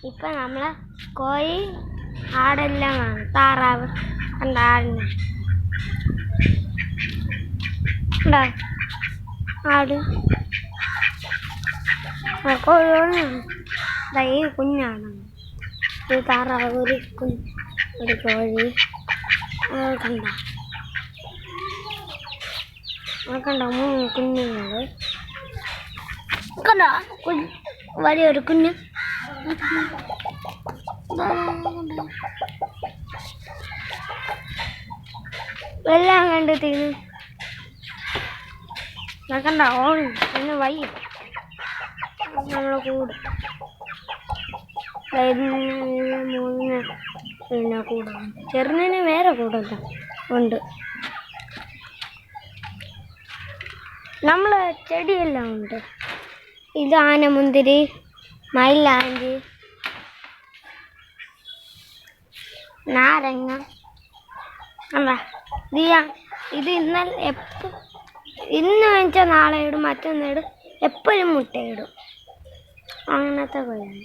ഇപ്പം നമ്മളെ കോഴി ആടെല്ലാം കാണും. താറാവ് കണ്ട ആടിനെ ഉണ്ടോ? ആട് കോഴിയോടാണ്. ഈ കുഞ്ഞാണ് ഒരു താറാവ്, ഒരു കോഴി. കണ്ട കണ്ടോ 3 കുഞ്ഞുങ്ങൾ. കണ്ടോ വലിയൊരു കുഞ്ഞ്. എല്ലാം കണ്ട് തീർന്നു. കണ്ടോ പിന്നെ വൈ നമ്മളെ കൂട് 3 പിന്നെ കൂടാണ്. ചെറുതിന് വേറെ കൂടല്ല ഉണ്ട്. നമ്മളെ ചെടിയെല്ലാം ഉണ്ട്. ഇത് ആനമുന്തിരി, മൈലാഞ്ചി, നാരങ്ങ. അല്ല ഇത് ഇന്ന് വാങ്ങിച്ചാൽ നാളെ ഇടും, മറ്റൊന്നിടും, എപ്പോഴും മുട്ടയിടും. അങ്ങനത്തെ കോഴിയാണ്.